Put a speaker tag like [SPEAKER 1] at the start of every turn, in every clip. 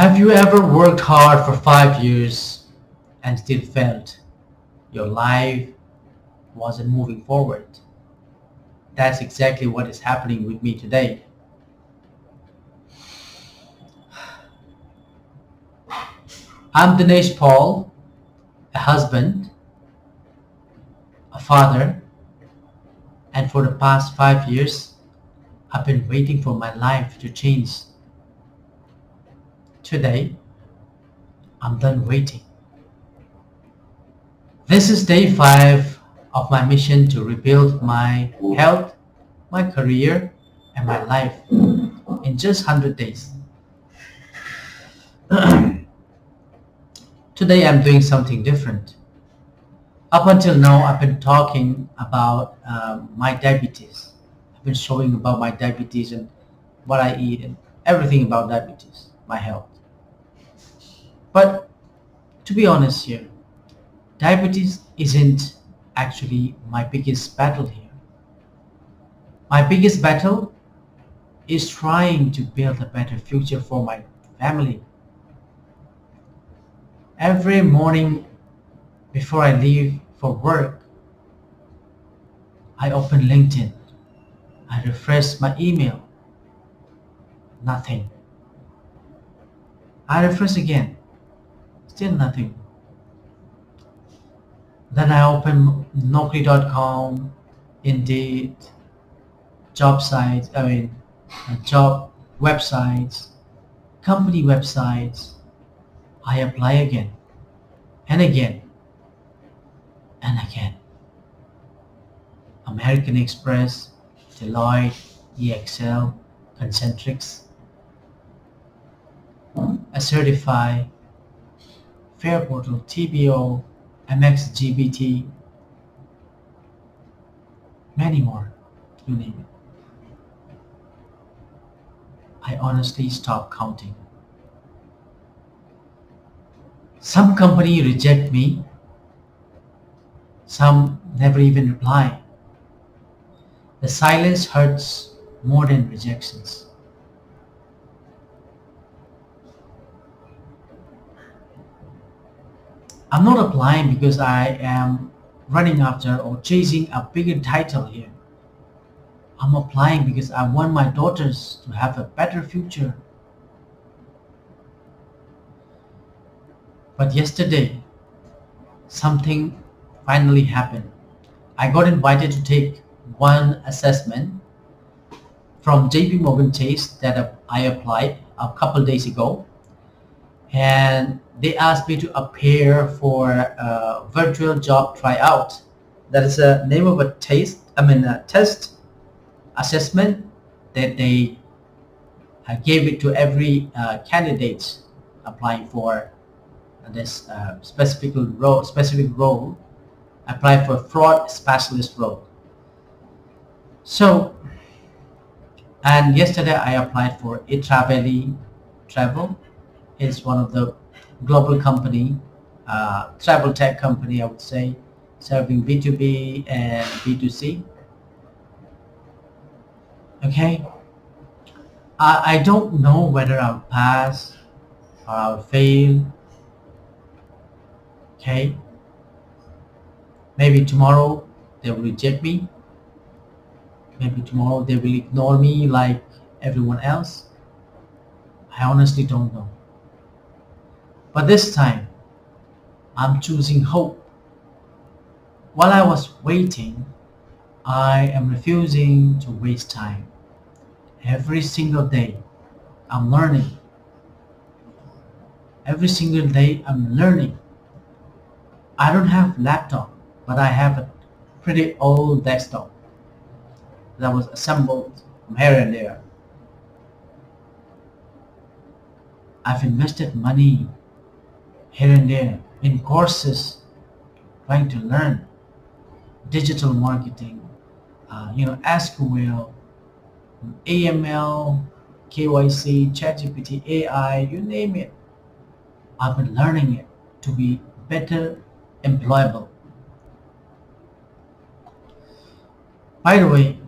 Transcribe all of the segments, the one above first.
[SPEAKER 1] Have you ever worked hard for 5 years and still felt your life wasn't moving forward? That's exactly what is happening with me today. I'm Dinesh Paul, a husband, a father, and for the past 5 years, I've been waiting for my life to change. Today, I'm done waiting. This is day 5 of my mission to rebuild my health, my career, and my life in just 100 days. Today I'm doing something different. Up until now, I've been talking about my diabetes. I've been showing about my diabetes and what I eat and everything about diabetes, my health. But to be honest here, diabetes isn't actually my biggest battle here. My biggest battle is trying to build a better future for my family. Every morning before I leave for work, I open LinkedIn. I refresh my email. Nothing. I refresh again. Still nothing. Then I open Naukri.com, Indeed, job sites, job websites, company websites. I apply again and again and again. American Express, Deloitte, EXL, Concentrix, Certify, Fairportal, TBO, MXGBT, many more, you name it. I honestly stopped counting. Some company reject me, some never even reply. The silence hurts more than rejections. I'm not applying because I am running after or chasing a bigger title here. I'm applying because I want my daughters to have a better future. But yesterday, something finally happened. I got invited to take one assessment from JP Morgan Chase that I applied a couple days ago, and they asked me to appear for a virtual job tryout. That is a name of a a test assessment that they gave it to every candidate applying for this specific role, apply for fraud specialist role. So, and yesterday I applied for Etraveli Travel. It's one of the global company, travel tech company, I would say, serving B2B and B2C. Okay, I don't know whether I'll pass or I'll fail. Okay, maybe tomorrow they will reject me. Maybe tomorrow they will ignore me like everyone else. I honestly don't know. But this time, I'm choosing hope. While I was waiting, I am refusing to waste time. Every single day, I'm learning. Every single day, I'm learning. I don't have laptop, but I have a pretty old desktop that was assembled from here and there. I've invested money here and there in courses trying to learn digital marketing, SQL, AML, KYC, ChatGPT, AI, you name it. I've been learning it to be better employable. By the way,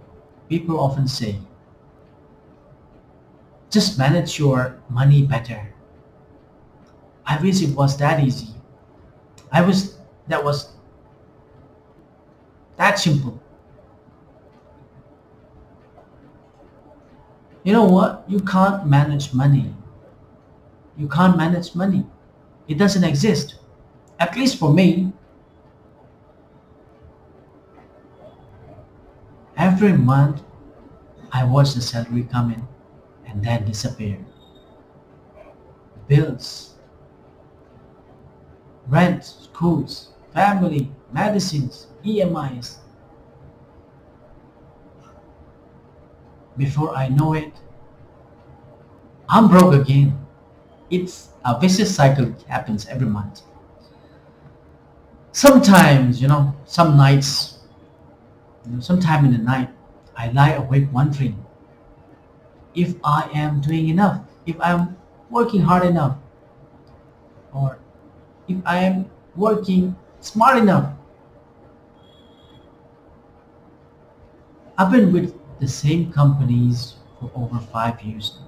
[SPEAKER 1] people often say, just manage your money better. I wish it was that easy. I wish that was that simple. You know what? You can't manage money. You can't manage money. It doesn't exist. At least for me, every month I watch the salary come in and then disappear. Bills, rent, schools, family, medicines, EMIs. Before I know it, I'm broke again. It's a vicious cycle that happens every month. Sometimes, some nights, sometime in the night, I lie awake wondering if I am doing enough, if I'm working hard enough, or if I am working smart enough. I've been with the same companies for over 5 years now.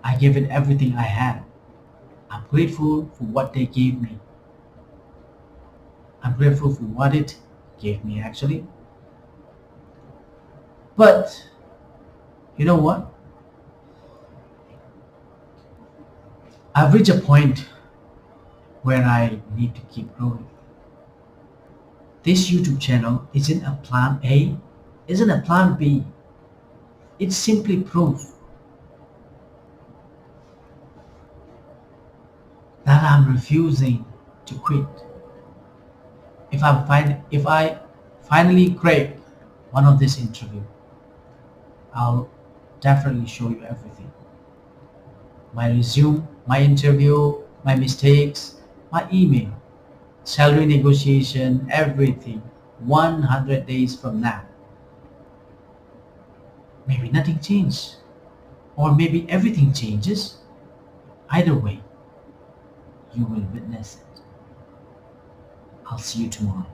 [SPEAKER 1] I gave it everything I had. I'm grateful for what they gave me. I'm grateful for what it gave me actually. But you know what? I've reached a point where I need to keep growing. This YouTube channel isn't a plan A, isn't a plan B. It's simply proof that I'm refusing to quit. If I finally crack one of this interview, I'll definitely show you everything. My resume, my interview, my mistakes, my email, salary negotiation, everything. 100 days from now. Maybe nothing changed. Or maybe everything changes. Either way, you will witness it. I'll see you tomorrow.